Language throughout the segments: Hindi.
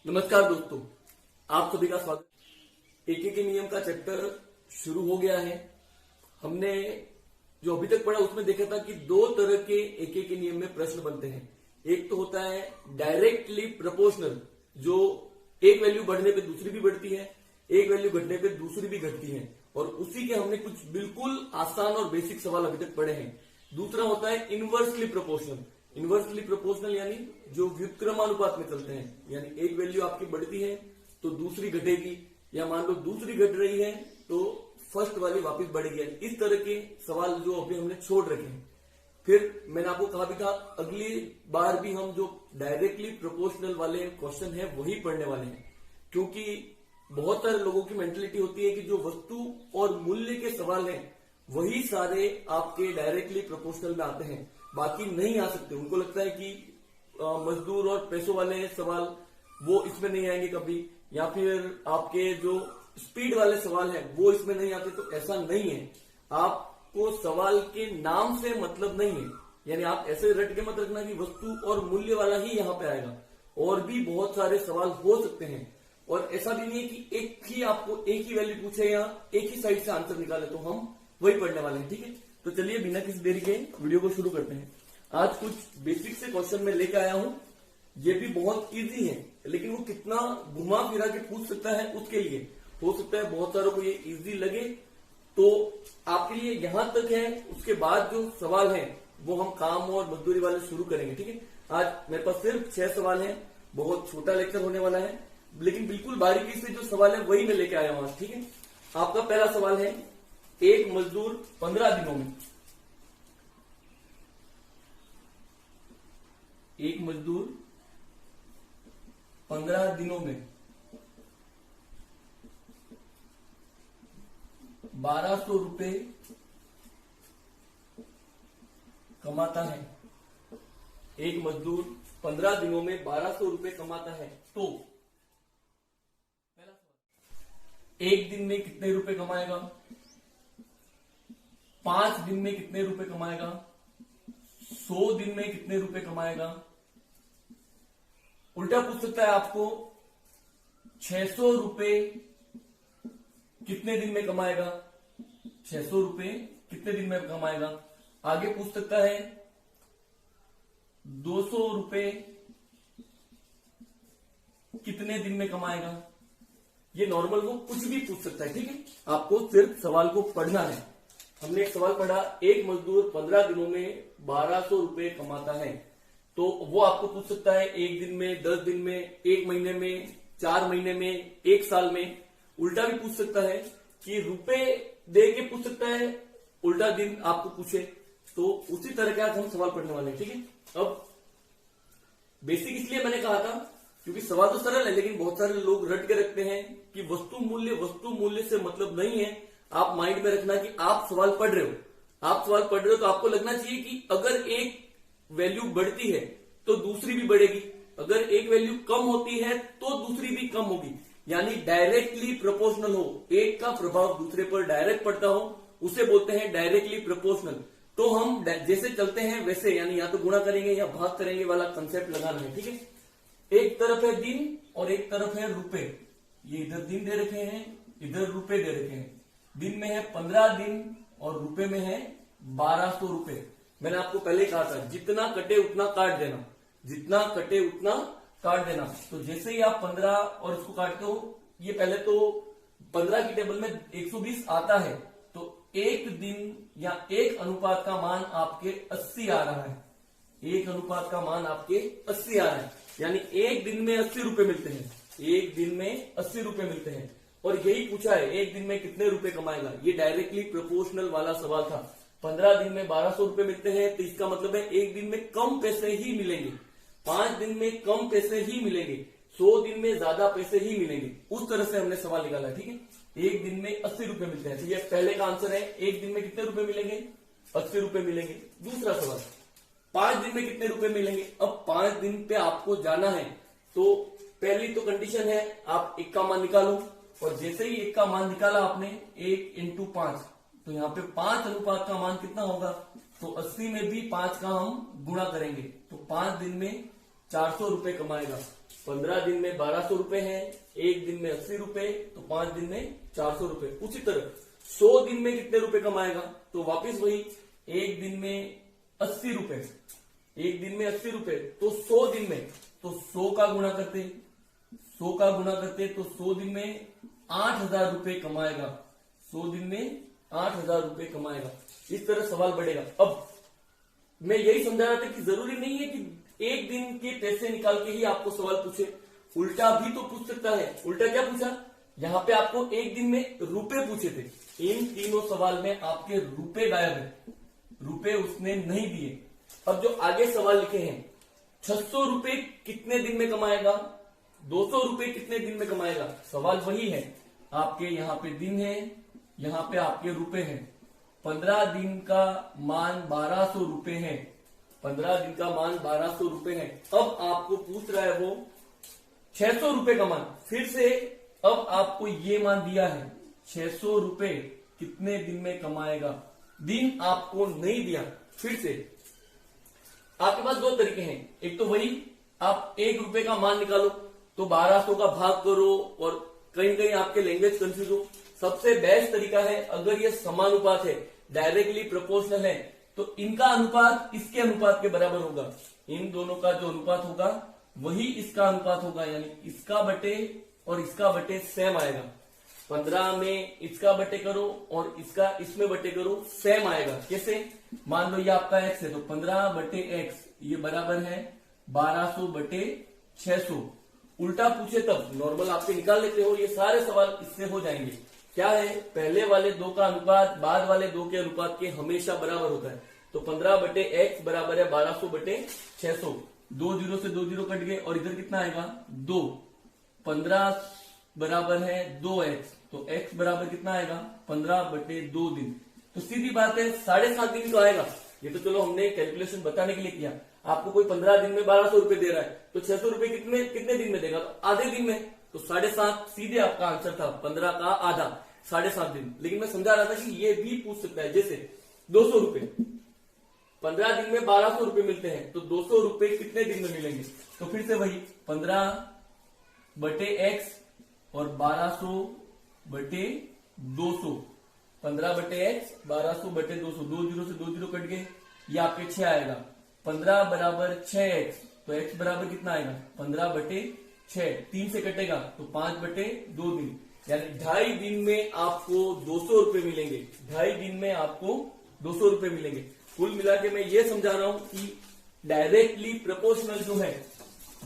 नमस्कार दोस्तों, आप सभी का स्वागत। एके के नियम का चैप्टर शुरू हो गया है। हमने जो अभी तक पढ़ा उसमें देखा था कि दो तरह के एके के नियम में प्रश्न बनते हैं। एक तो होता है डायरेक्टली प्रोपोर्शनल, जो एक वैल्यू बढ़ने पे दूसरी भी बढ़ती है, एक वैल्यू घटने पे दूसरी भी घटती है, और उसी के हमने कुछ बिल्कुल आसान और बेसिक सवाल अभी तक पढ़े हैं। दूसरा होता है इनवर्सली प्रोपोर्शनल। इनवर्सली प्रोपोर्शनल यानी जो व्युत्क्रमानुपात में चलते हैं, यानी एक वैल्यू आपकी बढ़ती है तो दूसरी घटेगी, या मान लो दूसरी घट रही है तो फर्स्ट वाली वापस बढ़ेगी। इस तरह के सवाल जो अभी हमने छोड़ रखे हैं। फिर मैंने आपको कहा भी था अगली बार भी हम जो डायरेक्टली प्रोपोर्शनल वाले क्वेश्चन है वही पढ़ने वाले हैं, क्योंकि बहुत सारे लोगों की मेंटेलिटी होती है कि जो वस्तु और मूल्य के सवाल हैं वही सारे आपके डायरेक्टली प्रोपोर्शनल में आते हैं, बाकी नहीं आ सकते। उनको लगता है कि मजदूर और पैसों वाले सवाल वो इसमें नहीं आएंगे कभी, या फिर आपके जो स्पीड वाले सवाल हैं वो इसमें नहीं आते। तो ऐसा नहीं है, आपको सवाल के नाम से मतलब नहीं है, यानी आप ऐसे रट के मत रखना कि वस्तु और मूल्य वाला ही यहाँ पे आएगा। और भी बहुत सारे सवाल हो सकते हैं, और ऐसा भी नहीं है कि एक ही आपको एक ही वैल्यू पूछे या एक ही साइड से आंसर निकाले, तो हम वही पढ़ने वाले हैं। ठीक है, तो चलिए बिना किसी देरी के वीडियो को शुरू करते हैं। आज कुछ बेसिक से क्वेश्चन में लेकर आया हूं। ये भी बहुत इजी है, लेकिन वो कितना घुमा फिरा के पूछ सकता है उसके लिए हो सकता है बहुत सारों को ये इजी लगे, तो आपके लिए यहां तक है। उसके बाद जो सवाल है वो हम काम और मजदूरी वाले शुरू करेंगे। ठीक है, आज मेरे पास सिर्फ 6 सवाल है, बहुत छोटा लेक्चर होने वाला है, लेकिन बिल्कुल बारीकी से जो सवाल है वही मैं लेके आया हूं आज। ठीक है, आपका पहला सवाल है, एक मजदूर 15 दिनों में, एक मजदूर 15 दिनों में 1200 रुपए कमाता है। एक मजदूर 15 दिनों में 1200 रुपए कमाता है, तो पहला सवाल, एक दिन में कितने रुपए कमाएगा, 5 दिन में कितने रुपए कमाएगा, 100 दिन में कितने रुपए कमाएगा। उल्टा पूछ सकता है आपको, 600 रुपए कितने दिन में कमाएगा, 600 रुपए कितने दिन में कमाएगा। आगे पूछ सकता है 200 रुपए कितने दिन में कमाएगा। ये नॉर्मल वो कुछ भी पूछ सकता है। ठीक है, आपको सिर्फ सवाल को पढ़ना है। हमने एक सवाल पढ़ा, एक मजदूर 15 दिनों में 1200 रुपए कमाता है, तो वो आपको पूछ सकता है एक दिन में, 10 दिन में, एक महीने में, 4 महीने में, 1 साल में। उल्टा भी पूछ सकता है कि रुपए दे के पूछ सकता है, उल्टा दिन आपको पूछे, तो उसी तरह का हम सवाल पढ़ने वाले हैं। ठीक है, अब बेसिक इसलिए मैंने कहा था क्योंकि सवाल तो सरल है, लेकिन बहुत सारे लोग रट के रखते हैं कि वस्तु मूल्य से मतलब नहीं है। आप माइंड में रखना कि आप सवाल पढ़ रहे हो, तो आपको लगना चाहिए कि अगर एक वैल्यू बढ़ती है तो दूसरी भी बढ़ेगी, अगर एक वैल्यू कम होती है तो दूसरी भी कम होगी, यानी डायरेक्टली प्रोपोर्शनल हो, एक का प्रभाव दूसरे पर डायरेक्ट पड़ता हो, उसे बोलते हैं डायरेक्टली प्रोपोर्शनल। तो हम जैसे चलते हैं वैसे, यानी या तो गुणा करेंगे या भाग करेंगे वाला कंसेप्ट लगाना है। ठीक है, एक तरफ है दिन और एक तरफ है रुपए। ये इधर दिन दे रखे हैं, इधर रुपए दे रखे हैं। दिन में है 15 दिन और रुपए में है 1200 रुपए। मैंने आपको पहले कहा था जितना कटे उतना काट देना, जितना कटे उतना काट देना। तो जैसे ही आप 15 और इसको काटते हो, ये पहले तो 15 की टेबल में 120 आता है, तो एक दिन या एक अनुपात का मान आपके 80 आ रहा है। एक अनुपात का मान आपके 80 आ रहा है, यानी एक दिन में 80 रुपए मिलते हैं, एक दिन में 80 रुपए मिलते हैं। और यही पूछा है एक दिन में कितने रुपए कमाएगा। ये डायरेक्टली प्रोपोर्शनल वाला सवाल था। 15 दिन में 1200 रुपए मिलते हैं, तो इसका मतलब है एक दिन में कम पैसे ही मिलेंगे, 5 दिन में कम पैसे ही मिलेंगे, 100 दिन में ज्यादा पैसे ही मिलेंगे। उस तरह से हमने सवाल निकाला। ठीक है, एक दिन में 80 रुपए मिलते हैं, तो ये पहले का आंसर है। एक दिन में कितने रुपए मिलेंगे, 80 रुपए मिलेंगे। दूसरा सवाल, 5 दिन में कितने रुपए मिलेंगे। अब 5 दिन पे आपको जाना है, तो पहली तो कंडीशन है आप एक का मान निकालो, और जैसे ही एक का मान निकाला आपने, 1 × 5, तो यहाँ पे 5 अनुपात का मान कितना होगा, तो 80 में भी 5 का हम गुणा करेंगे, तो 5 दिन में 400 रुपए कमाएगा। 15 दिन में 1200 रुपए है, एक दिन में 80 रुपए, तो 5 दिन में 400 रुपए। उसी तरह 100 दिन में कितने रुपए कमाएगा, तो वापिस वही, एक दिन में 80 रुपए, एक दिन में 80 रुपए, तो 100 दिन में, तो 100 का गुणा करते, 100 का गुणा करते तो 100 दिन में 8000 रुपए कमाएगा, 100 दिन में 8000 रुपए कमाएगा। इस तरह सवाल बढ़ेगा। अब मैं यही समझा रहा था कि जरूरी नहीं है कि एक दिन के पैसे निकाल के ही आपको सवाल पूछे, उल्टा भी तो पूछ सकता है। उल्टा क्या पूछा, यहाँ पे आपको एक दिन में रुपए पूछे थे, इन तीनों सवाल में आपके रुपए गायब है, रुपए उसने नहीं दिए। अब जो आगे सवाल लिखे हैं, 600 रुपए कितने दिन में कमाएगा, 200 रुपए कितने दिन में कमाएगा, सवाल वही है। आपके यहाँ पे दिन है, यहाँ पे आपके रुपए हैं। 15 दिन का मान 1200 रुपए है, 15 दिन का मान 1200 रुपए है। अब आपको पूछ रहा है वो 600 रुपए का मान, फिर से अब आपको ये मान दिया है 600 रुपए कितने दिन में कमाएगा, दिन आपको नहीं दिया। फिर से आपके पास दो तरीके हैं, एक तो वही आप 1 रुपए का मान निकालो तो 1200 का भाग करो और कहीं कहीं आपके लैंग्वेज कंफ्यूज हो। सबसे बेस्ट तरीका है, अगर ये समानुपात है, डायरेक्टली प्रोपोर्शनल है, तो इनका अनुपात इसके अनुपात के बराबर होगा। इन दोनों का जो अनुपात होगा वही इसका अनुपात होगा, यानी इसका बटे और इसका बटे सेम आएगा। 15 में इसका बटे करो और इसका इसमें बटे करो, सेम आएगा। कैसे, मान लो ये आपका x है तो 15 बटे x ये बराबर है 1200 बटे 600। उल्टा पूछे तब नॉर्मल आपके निकाल लेते हो, ये सारे सवाल इससे हो जाएंगे। क्या है, पहले वाले दो का अनुपात बाद वाले दो के अनुपात के हमेशा बराबर होता है। तो 15 बटे x बराबर है 1200 बटे 600, 2 जीरो से 2 जीरो कट गए और इधर कितना आएगा 2। 15 बराबर है 2x, तो x बराबर कितना आएगा 15 बटे 2 दिन। तो सीधी बात है 7.5 दिन तो आएगा। ये तो चलो हमने कैलकुलेशन बताने के लिए किया। आपको कोई 15 दिन में 1200 रुपए दे रहा है तो 600 रुपए कितने दिन में देगा, तो आधे दिन में, तो 7.5 सीधे आपका आंसर था, 15 का आधा 7.5 दिन। लेकिन मैं समझा रहा था कि ये भी पूछ सकता है, जैसे 200 रुपए 15 दिन में 1200 रुपए मिलते हैं तो 200 रुपए कितने दिन में मिलेंगे, तो फिर से वही 15 बटे x और 1200 बटे 200, 15 बटे x 1200 बटे 200, 2 जीरो से 2 जीरो कट गए, ये आपके 6 आएगा। 15 बराबर 6x, तो x बराबर कितना आएगा 15 बटे 6, 3 से कटेगा तो 5 बटे 2 दिन, यानी 2.5 दिन में आपको 200 रुपए मिलेंगे। 2.5 दिन में आपको 200 रुपए मिलेंगे। कुल मिला के मैं ये समझा रहा हूं कि डायरेक्टली प्रोपोर्शनल जो है,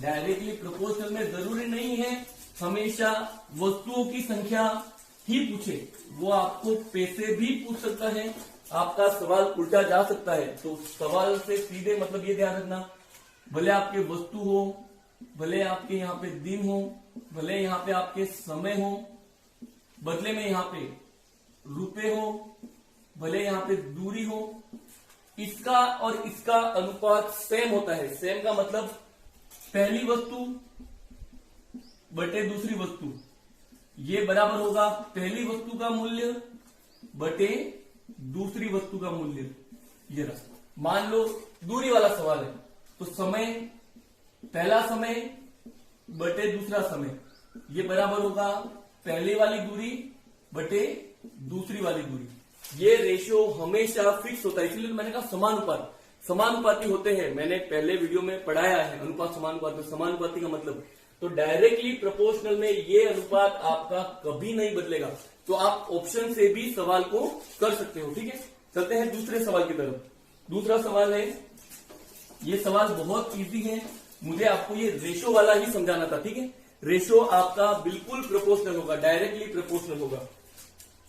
डायरेक्टली प्रोपोर्शनल में जरूरी नहीं है हमेशा वस्तुओं की संख्या ही पूछे, वो आपको पैसे भी पूछ सकता है, आपका सवाल उल्टा जा सकता है। तो सवाल से सीधे मतलब ये ध्यान रखना, भले आपके वस्तु हो, भले आपके यहाँ पे दिन हो, भले यहाँ पे आपके समय हो, बदले में यहाँ पे रुपए हो, भले यहाँ पे दूरी हो, इसका और इसका अनुपात सेम होता है। सेम का मतलब पहली वस्तु बटे दूसरी वस्तु, ये बराबर होगा पहली वस्तु का मूल्य बटे दूसरी वस्तु का मूल्य। ये रहा, मान लो दूरी वाला सवाल है तो समय, पहला समय बटे दूसरा समय, ये बराबर होगा पहले वाली दूरी बटे दूसरी वाली दूरी। ये रेशियो हमेशा फिक्स होता है, इसलिए मैंने कहा समानुपात, समानुपाती होते हैं। मैंने पहले वीडियो में पढ़ाया है अनुपात समानुपात में, समानुपाती का मतलब। तो डायरेक्टली प्रोपोर्शनल में ये अनुपात आपका कभी नहीं बदलेगा। तो आप ऑप्शन से भी सवाल को कर सकते हो। ठीक है, चलते हैं दूसरे सवाल की तरफ। दूसरा सवाल है, ये सवाल बहुत इजी है, मुझे आपको ये रेशो वाला ही समझाना था। ठीक है, रेशो आपका बिल्कुल प्रोपोर्शनल होगा, डायरेक्टली प्रोपोर्शनल होगा।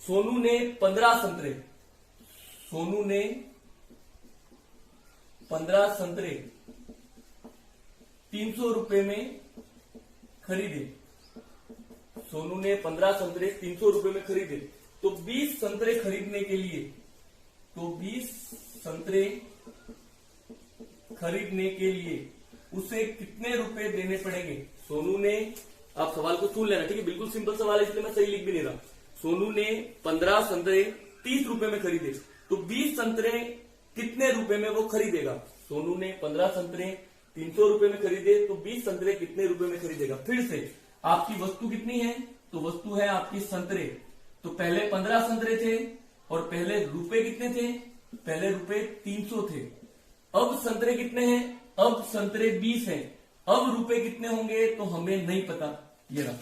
सोनू ने 15 संतरे, सोनू ने 15 संतरे 300 रुपए में खरीदे। सोनू ने 15 संतरे 300 रुपए में खरीदे, तो 20 संतरे खरीदने के लिए, तो 20 संतरे खरीदने के लिए उसे कितने रुपए देने पड़ेंगे। सोनू ने, आप सवाल को सुन लेना, ठीक है, बिल्कुल सिंपल सवाल है इसलिए मैं सही लिख भी नहीं रहा। सोनू ने 15 संतरे 30 रुपए में खरीदे, तो 20 संतरे कितने रुपए में वो खरीदेगा। सोनू ने 15 संतरे 300 रुपए में खरीदे तो 20 संतरे कितने रुपए में खरीदेगा। फिर से आपकी वस्तु कितनी है, तो वस्तु है आपकी संतरे। तो पहले 15 संतरे थे और पहले रुपए कितने थे, पहले रुपए 300 थे। अब संतरे कितने हैं, अब संतरे 20 हैं। अब रुपए कितने होंगे तो हमें नहीं पता। ये रहा,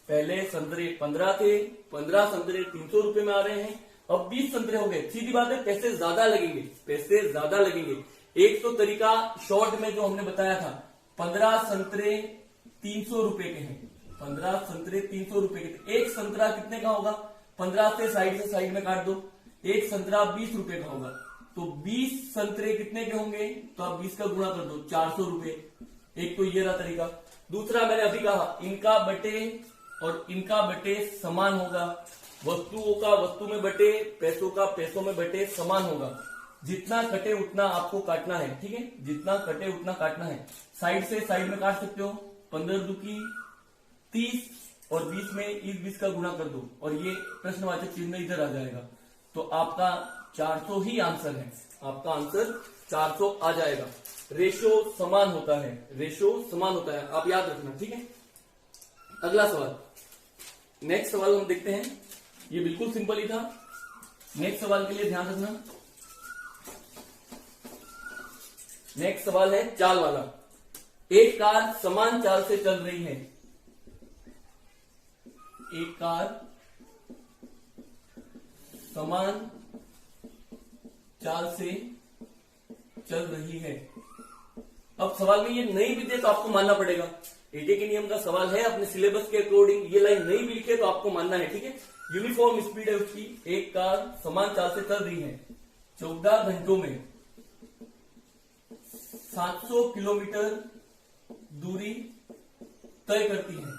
पहले संतरे 15 थे, 15 संतरे 300 रुपए में आ रहे हैं, अब 20 संतरे हो गए। सीधी बात है, पैसे ज्यादा लगेंगे, पैसे ज्यादा लगेंगे। एक तो तरीका शॉर्ट में जो हमने बताया था, 15 संतरे 300 रुपए के हैं, 15 संतरे 300 रुपए के। एक संतरा कितने का होगा, 15 से साइड में काट दो, एक संतरा 20 रुपए का होगा। तो 20 संतरे कितने के होंगे, तो आप 20 का गुणा कर दो, 400 रुपए। एक तो ये रहा तरीका। दूसरा मैंने अभी कहा, इनका बटे और इनका बटे समान होगा। वस्तुओं का वस्तु में बटे, पैसों का पैसों में बटे समान होगा। जितना कटे उतना आपको काटना है, ठीक है, जितना कटे उतना काटना है। साइड से साइड में काट सकते हो, 15 दूकी 30 और 20 में इस 20 का गुणा कर दो और ये प्रश्नवाचक चिन्ह इधर आ जाएगा। तो आपका 400 ही आंसर है, आपका आंसर 400 आ जाएगा। रेशो समान होता है, रेशो समान होता है, आप याद रखना, ठीक है। अगला सवाल, नेक्स्ट सवाल हम देखते हैं। ये बिल्कुल सिंपल ही था। नेक्स्ट सवाल के लिए ध्यान रखना। नेक्स्ट सवाल है चाल वाला। एक कार समान चाल से चल रही है, एक कार समान चाल से चल रही है। अब सवाल में ये नहीं भी दे तो आपको मानना पड़ेगा। एटी के नियम का सवाल है, अपने सिलेबस के अकॉर्डिंग ये लाइन नहीं भी लिखे तो आपको मानना है, ठीक है। यूनिफॉर्म स्पीड है उसकी, एक कार समान चाल से चल रही है, 14 घंटों में 700 किलोमीटर दूरी तय करती है।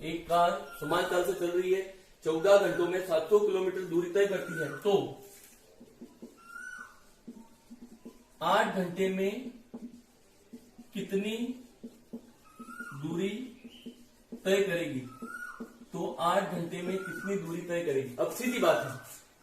एक कार समान चाल से चल रही है, 14 घंटों में 700 किलोमीटर दूरी तय करती है, तो 8 घंटे में कितनी दूरी तय करेगी। तो 8 घंटे में कितनी दूरी तय करेगी। अब सीधी बात है,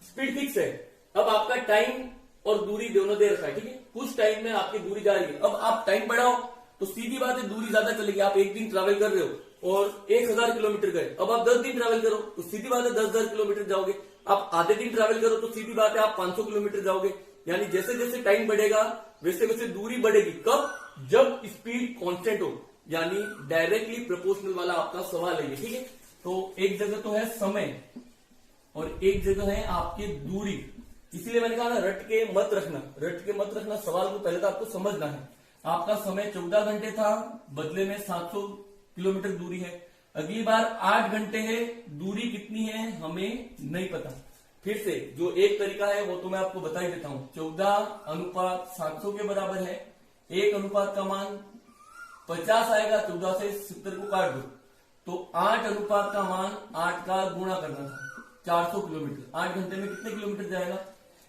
स्पीड फिक्स है। अब आपका टाइम और दूरी दोनों दे रखा है, ठीक है। कुछ टाइम में आपकी दूरी जा रही है। अब आप टाइम बढ़ाओ तो सीधी बात है दूरी ज्यादा चलेगी। आप एक दिन ट्रैवल कर रहे हो और 1000 किलोमीटर गए, अब आप 10 दिन ट्रैवल करो तो सीधी बात है 10,000 किलोमीटर जाओगे। आप आधे दिन ट्रैवल करो तो सीधी बात है आप 500 किलोमीटर जाओगे। यानी जैसे जैसे टाइम बढ़ेगा वैसे वैसे दूरी बढ़ेगी। कब, जब स्पीड कांस्टेंट हो, यानी डायरेक्टली प्रोपोर्शनल वाला आपका सवाल है ये, ठीक है। तो एक जगह तो है समय और एक जगह है आपकी दूरी। इसीलिए मैंने कहा ना, रट के मत रखना, रट के मत रखना। सवाल को पहले तो आपको समझना है। आपका समय 14 घंटे था, बदले में 700 किलोमीटर दूरी है। अगली बार 8 घंटे है, दूरी कितनी है हमें नहीं पता। फिर से जो एक तरीका है वो तो मैं आपको बता ही देता हूं। 14:700 के बराबर है। एक अनुपात का मान 50 आएगा, 14 से 70 को काट दो तो 8 अनुपात का मान 8 का गुणा करना था, 400 किलोमीटर। 8 घंटे में कितने किलोमीटर जाएगा।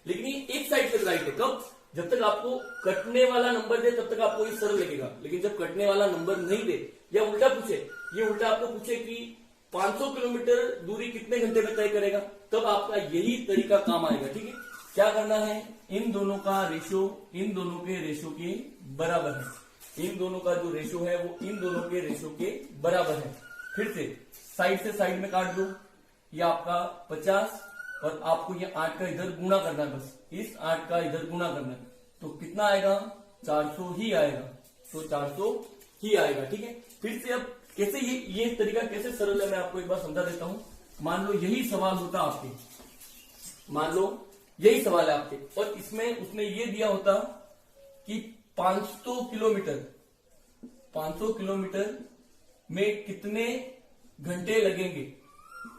लेकिन ये एक साइड से राइट है। कब, जब तक आपको कटने वाला नंबर दे तब तक आपको ये सरल लगेगा। लेकिन जब कटने वाला नंबर नहीं दे या उल्टा पूछे, ये उल्टा आपको पूछे कि 500 किलोमीटर दूरी कितने घंटे में तय करेगा, तब आपका यही तरीका काम आएगा, ठीक है। क्या करना है, इन दोनों का रेशो इन दोनों के रेशो के बराबर है। इन दोनों का जो रेशो है वो इन दोनों के रेशो के बराबर है। फिर से साइड से साइड में काट दो, ये आपका 50 और आपको ये 8 का इधर गुणा करना है, बस इस 8 का इधर गुणा करना है। तो कितना आएगा, 400 ही आएगा। तो 400 ही आएगा, ठीक है। फिर से अब कैसे ये तरीका कैसे सरल है मैं आपको एक बार समझा देता हूं। मान लो यही सवाल होता आपके, मान लो यही सवाल है आपके और इसमें उसने ये दिया होता कि 500 किलोमीटर में कितने घंटे लगेंगे।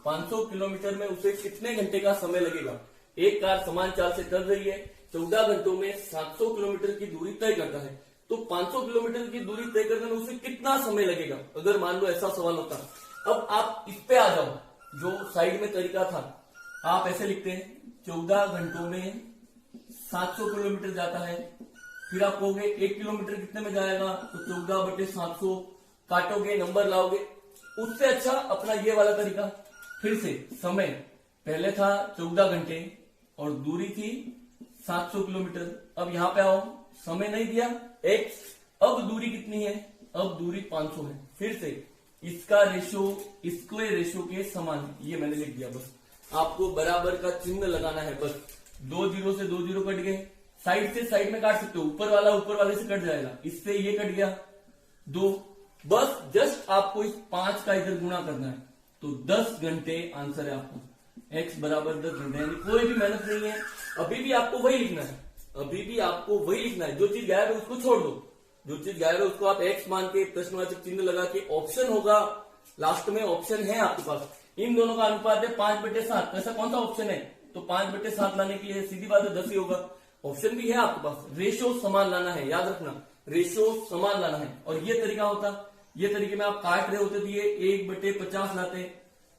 500 किलोमीटर में उसे कितने घंटे का समय लगेगा। एक कार समान चाल से चल रही है, 14 घंटों में 700 किलोमीटर की दूरी तय करता है, तो 500 किलोमीटर की दूरी तय करने में उसे कितना समय लगेगा, अगर मान लो ऐसा सवाल होता। अब आप इस पे आ जाओ, जो साइड में तरीका था, आप ऐसे लिखते हैं 14 घंटों में 700 किलोमीटर जाता है। फिर आप कहोगे 1 किलोमीटर कितने में जाएगा, तो 14/700 काटोगे, नंबर लाओगे। उससे अच्छा अपना ये वाला तरीका। फिर से समय पहले था 14 घंटे और दूरी थी 700 किलोमीटर। अब यहां पे आओ, समय नहीं दिया x। अब दूरी कितनी है, अब दूरी 500 है। फिर से इसका रेशो इसके रेशो के समान है, ये मैंने लिख दिया। बस आपको बराबर का चिन्ह लगाना है, बस 2 जीरो से 2 जीरो कट गए। साइड से साइड में काट सकते हो, ऊपर वाला ऊपर वाले से कट जाएगा, इससे ये कट गया 2। बस जस्ट आपको इस 5 का इधर गुणा करना है, तो 10 घंटे आंसर है आपका। x बराबर 10 घंटे, यानी कोई भी मेहनत नहीं है। अभी भी आपको वही लिखना है, अभी भी आपको वही लिखना है। जो चीज गायब है उसको छोड़ दो, जो चीज गायब है उसको आप x मान के प्रश्नवाचक चिन्ह लगा के, ऑप्शन होगा लास्ट में, ऑप्शन है आपके पास। इन दोनों का अनुपात है 5/7। ऐसा कौन सा ऑप्शन है, तो 5/7 लाने के लिए सीधी बात है 10 ही होगा। ऑप्शन भी है आपके पास, रेशो समान लाना है, याद रखना रेशो समान लाना है। और ये तरीका होता, ये तरीके में आप काट रहे होते तो ये 1/50 लाते,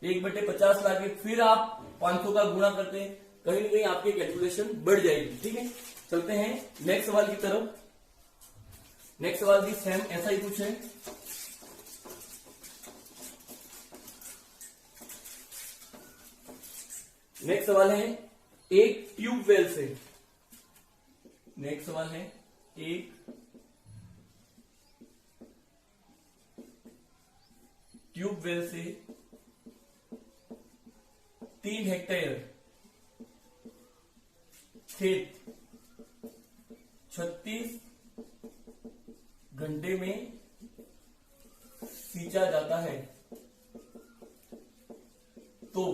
1/50 लाके फिर आप 500 का गुणा करते हैं, कहीं ना कहीं आपकी कैलकुलेशन बढ़ जाएगी। ठीक है, चलते हैं नेक्स्ट सवाल की तरफ। नेक्स्ट सवाल भी सेम ऐसा ही कुछ है। नेक्स्ट सवाल है एक ट्यूबवेल से, नेक्स्ट सवाल है एक ट्यूबवेल से 3 हेक्टेयर खेत 36 घंटे में सींचा जाता है, तो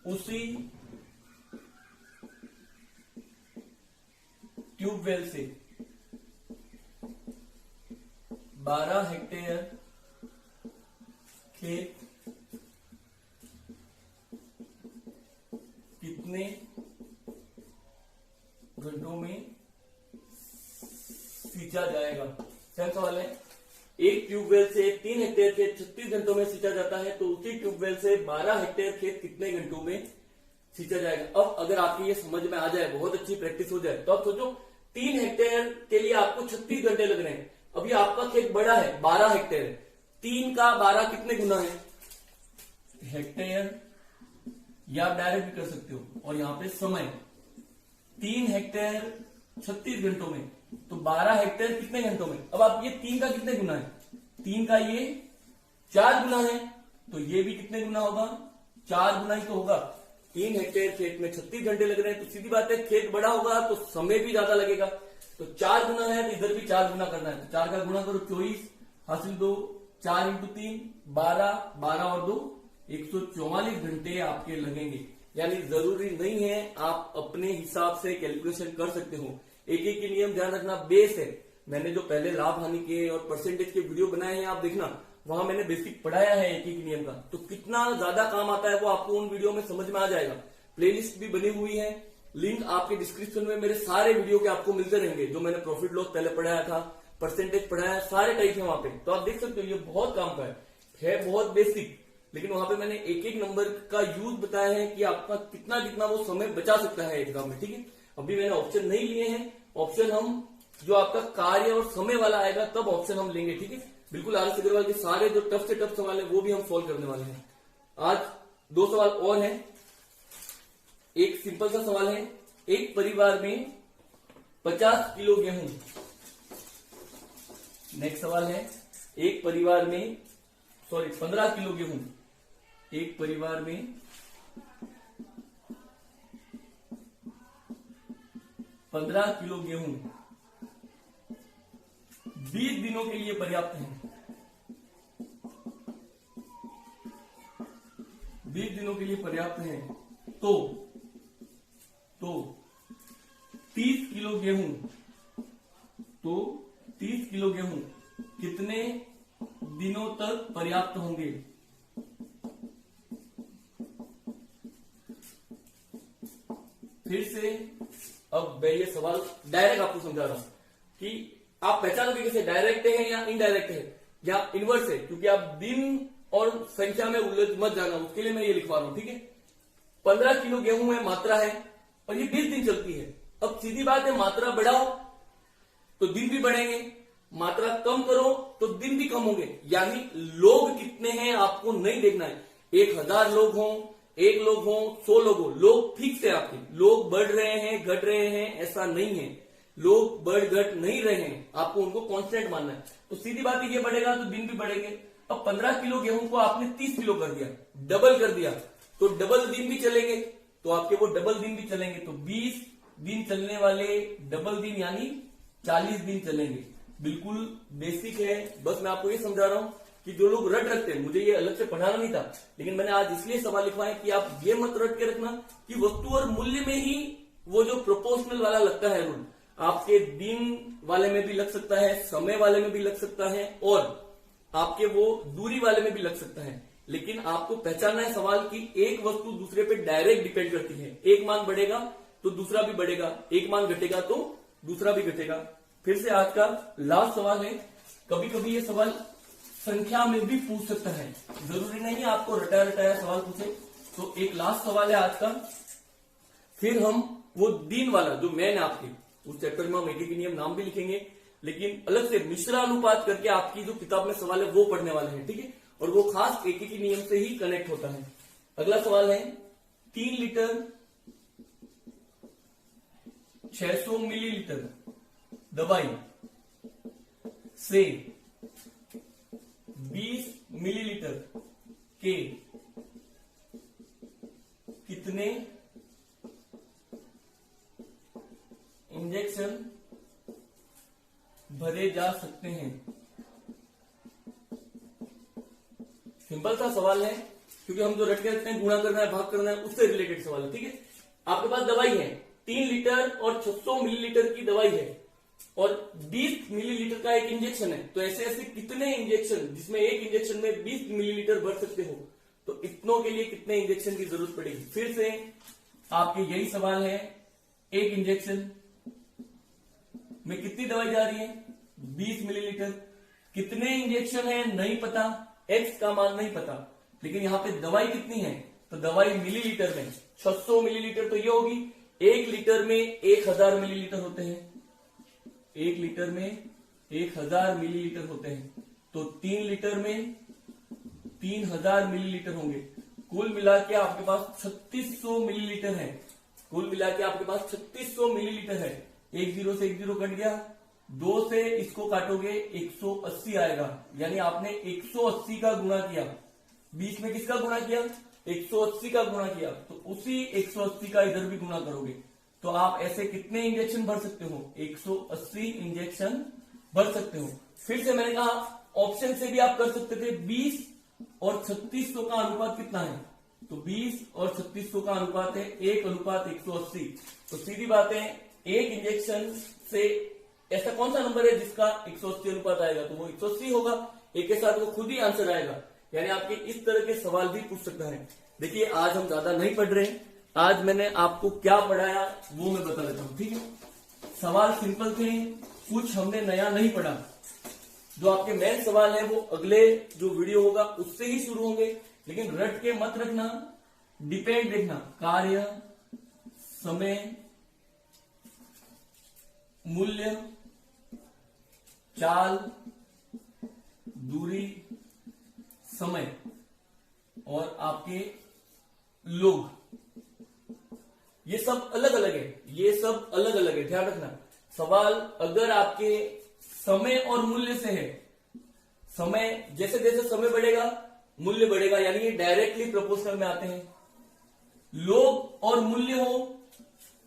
उसी ट्यूबवेल से 12 हेक्टेयर खेत कितने घंटों में सींचा जाएगा। क्या सवाल है, एक ट्यूबवेल से 3 हेक्टेयर खेत 36 घंटों में सींचा जाता है, तो उसी ट्यूबवेल से 12 हेक्टेयर खेत कितने घंटों में सींचा जाएगा। अब अगर आपकी ये समझ में आ जाए, बहुत अच्छी प्रैक्टिस हो जाए, तो आप सोचो 3 हेक्टेयर के लिए आपको 36 घंटे लग रहे हैं। अभी आपका खेत बड़ा है, 12 हेक्टेयर, 3 का 12 कितने गुना है हेक्टेयर, या आप डायरेक्ट भी कर सकते हो। और यहाँ पे समय 3 हेक्टेयर 36 घंटों में, तो 12 हेक्टेयर कितने घंटों में। अब आप ये 3 का कितने गुना है, 3 का ये 4 गुना है, तो ये भी कितने गुना होगा, 4 गुना ही तो होगा। 3 हेक्टेयर खेत में 36 घंटे लग रहे हैं, तो सीधी बात है खेत बड़ा होगा तो समय भी ज्यादा लगेगा। तो 4 गुना है तो इधर भी 4 गुना करना है, तो 4 का गुना करो 24 हासिल 2, 4 × 3 12, 12 और 2 144 घंटे आपके लगेंगे। यानी जरूरी नहीं है, आप अपने हिसाब से कैलकुलेशन कर सकते हो। एक एक के नियम ध्यान रखना, बेस है। मैंने जो पहले लाभ हानि के और परसेंटेज के वीडियो बनाए हैं आप देखना, वहां मैंने बेसिक पढ़ाया है एक एक नियम का, तो कितना ज्यादा काम आता है वो आपको उन वीडियो में समझ में आ जाएगा। प्लेलिस्ट भी बनी हुई है, लिंक आपके डिस्क्रिप्शन में मेरे सारे वीडियो के आपको मिलते रहेंगे। जो मैंने प्रॉफिट लॉस पहले पढ़ाया था, परसेंटेज पढ़ाया, सारे टाइप है वहां पे, तो आप देख सकते हो। ये बहुत काम का है बहुत बेसिक, लेकिन वहां पे मैंने एक एक नंबर का यूज बताया है कि आपका कितना कितना वो समय बचा सकता है एग्जाम में। ठीक है, अभी मैंने ऑप्शन नहीं लिए हैं, ऑप्शन हम जो आपका कार्य और समय वाला आएगा तब ऑप्शन हम लेंगे। ठीक है, बिल्कुल आर एस अग्रवाल के सारे जो टफ से टफ सवाल है वो भी हम सॉल्व करने वाले हैं। आज 2 सवाल और हैं। एक सिंपल सा सवाल है, एक परिवार में 50 किलो गेहूं। नेक्स्ट सवाल है, एक परिवार में 15 किलो गेहूं, एक परिवार में 15 किलो गेहूं 20 दिनों के लिए पर्याप्त है। 20 दिनों के लिए पर्याप्त है, तो 30 किलो गेहूं, तो 30 किलो गेहूं कितने दिनों तक पर्याप्त होंगे। फिर से अब मैं ये सवाल डायरेक्ट आपको समझा रहा हूं कि आप पहचानोगे कैसे, डायरेक्ट है या इनडायरेक्ट है या इनवर्स है, क्योंकि आप दिन और संख्या में उलझ मत जाना, उसके लिए मैं ये लिखवा रहा हूं। ठीक है, 15 किलो गेहूं में मात्रा है और ये 20 दिन चलती है। अब सीधी बात है, मात्रा बढ़ाओ तो दिन भी बढ़ेंगे, मात्रा कम करो तो दिन भी कम होंगे। यानी लोग कितने हैं आपको नहीं देखना है, 1000 लोग हों, 1 लोग हों, 100 लोग हों, लोग फिक्स है आपके, लोग बढ़ रहे हैं घट रहे हैं ऐसा नहीं है। लोग बढ़ घट नहीं रहे हैं, आपको उनको कांस्टेंट मानना है। तो सीधी बात है, ये बढ़ेगा तो दिन भी बढ़ेंगे। अब 15 किलो गेहूं को आपने 30 किलो कर दिया, डबल कर दिया, तो डबल दिन भी चलेंगे, तो आपके वो डबल दिन भी चलेंगे। तो 20 दिन चलने वाले डबल दिन यानी 40 दिन चलेंगे। बिल्कुल बेसिक है, बस मैं आपको ये समझा रहा हूं कि जो लोग रट रखते हैं, मुझे ये अलग से पढ़ाना नहीं था, लेकिन मैंने आज इसलिए सवाल लिखवाए कि आप ये मत रट के रखना कि वस्तु और मूल्य में ही वो जो प्रोपोर्शनल वाला लगता है रूल, आपके दिन वाले में भी लग सकता है, समय वाले में भी लग सकता है, और आपके वो दूरी वाले में भी लग सकता है। लेकिन आपको पहचानना है सवाल की एक वस्तु दूसरे पे डायरेक्ट डिपेंड करती है। एक मान बढ़ेगा तो दूसरा भी बढ़ेगा, एक मान घटेगा तो दूसरा भी घटेगा। फिर से आज का लास्ट सवाल है। कभी कभी ये सवाल संख्या में भी पूछ सकता है, जरूरी नहीं आपको रटाया रटाया सवाल पूछे। तो एक लास्ट सवाल है आज का। फिर हम वो दिन वाला जो मेन आपके उस चैप्टर में हम एक नियम नाम भी लिखेंगे, लेकिन अलग से मिश्रानुपात करके आपकी जो किताब में सवाल है वो पढ़ने वाले हैं, ठीक है। और वो खास एक नियम से ही कनेक्ट होता है। अगला सवाल है 3 लीटर 600 मिलीलीटर दवाई से 20 मिलीलीटर के कितने इंजेक्शन भरे जा सकते हैं। सिंपल सा सवाल है, क्योंकि हम जो रट के रखते हैं गुणा करना है, भाग करना है, उससे रिलेटेड सवाल है, ठीक है। आपके पास दवाई है 3 लीटर और 600 मिलीलीटर की दवाई है और 20 मिलीलीटर का एक इंजेक्शन है। तो ऐसे ऐसे कितने इंजेक्शन, जिसमें एक इंजेक्शन में 20 मिलीलीटर भर सकते हो, तो इतनों के लिए कितने इंजेक्शन की जरूरत पड़ेगी। फिर से आपके यही सवाल है, एक इंजेक्शन में कितनी दवाई जा रही है 20 मिलीलीटर। कितने इंजेक्शन है नहीं पता, एक्स का मान नहीं पता, लेकिन यहां पे दवाई कितनी है, तो दवाई मिलीलीटर में 600 मिलीलीटर तो ये होगी। 1 लीटर में 1000 मिलीलीटर होते हैं, 1 लीटर में 1000 मिलीलीटर होते हैं, तो 3 लीटर में 3000 मिलीलीटर होंगे। कुल मिला के आपके पास 3600 मिलीलीटर है। कुल मिला के आपके पास 3600 मिलीलीटर है। 1 0 से 1 0 कट गया, 2 से इसको काटोगे 180 आएगा, यानी आपने 180 का गुणा किया। बीच में किसका गुणा किया, 180 का गुणा किया, तो उसी 180 का इधर भी गुणा करोगे, तो आप ऐसे कितने इंजेक्शन भर सकते हो, 180 इंजेक्शन भर सकते हो। फिर से मैंने कहा ऑप्शन से भी आप कर सकते थे। 20 और 3600 का अनुपात कितना है, तो 20 और 3600 का अनुपात है 1:180। तो सीधी बात है, एक इंजेक्शन से ऐसा कौन सा नंबर है जिसका 180 अनुपात आएगा, तो वो 180 होगा। एक के साथ वो खुद ही आंसर आएगा। यानी आपके इस तरह के सवाल भी पूछ सकता है। देखिए आज हम ज्यादा नहीं पढ़ रहे, आज मैंने आपको क्या पढ़ाया वो मैं बता देता हूं, ठीक है। सवाल सिंपल थे, कुछ हमने नया नहीं पढ़ा। जो आपके मेन सवाल है वो अगले जो वीडियो होगा उससे ही शुरू होंगे, लेकिन रट के मत रखना, डिपेंड देखना, कार्य, समय, मूल्य, चाल, दूरी, समय और आपके लोग, ये सब अलग अलग है, ये सब अलग अलग है, ध्यान रखना। सवाल अगर आपके समय और मूल्य से है, समय जैसे जैसे समय बढ़ेगा मूल्य बढ़ेगा, यानी ये डायरेक्टली प्रोपोर्शनल में आते हैं। लोग और मूल्य हो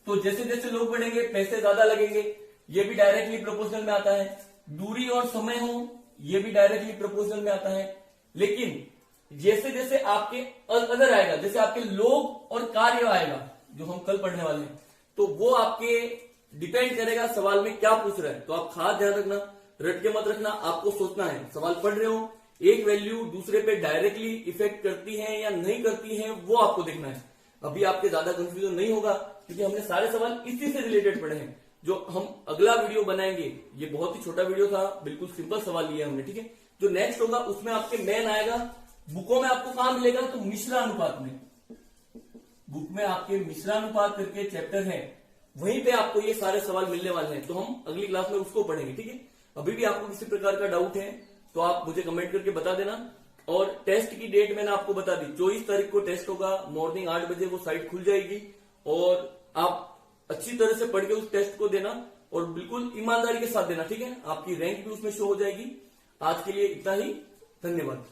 तो जैसे जैसे लोग बढ़ेंगे पैसे ज्यादा लगेंगे, ये भी डायरेक्टली प्रोपोर्शनल में आता है। दूरी और समय हो, ये भी डायरेक्टली प्रोपोर्शनल में आता है। लेकिन जैसे जैसे आपके अदर आएगा, जैसे आपके लोग और कार्य आएगा जो हम कल पढ़ने वाले हैं, तो वो आपके डिपेंड करेगा सवाल में क्या पूछ रहा है। तो आप खास ध्यान रखना, रट के मत रखना, आपको सोचना है सवाल पढ़ रहे हो, एक वैल्यू दूसरे पे डायरेक्टली इफेक्ट करती है या नहीं करती है, वो आपको देखना है। अभी आपके ज्यादा कंफ्यूजन नहीं होगा, क्योंकि हमने सारे सवाल इसी से रिलेटेड पढ़े हैं। जो हम अगला वीडियो बनाएंगे, ये बहुत ही छोटा वीडियो था, बिल्कुल सिंपल सवाल लिया हमने, ठीक है। जो नेक्स्ट होगा उसमें आपके मेन आएगा, बुकों में आपको कहां मिलेगा, तो मिश्रानुपात में। बुक में आपके मिश्रानुपात करके चैप्टर है, वहीं पे आपको ये सारे सवाल मिलने वाले हैं। तो हम अगली क्लास में उसको पढ़ेंगे, ठीक है। अभी भी आपको किसी प्रकार का डाउट है तो आप मुझे कमेंट करके बता देना। और टेस्ट की डेट मैंने आपको बता दी, 24 तारीख को टेस्ट होगा, मॉर्निंग 8 बजे वो साइट खुल जाएगी और आप अच्छी तरह से पढ़ के उस टेस्ट को देना। और बिल्कुल ईमानदारी के साथ देना, ठीक है। आपकी रैंक भी उसमें शो हो जाएगी। आज के लिए इतना ही, धन्यवाद।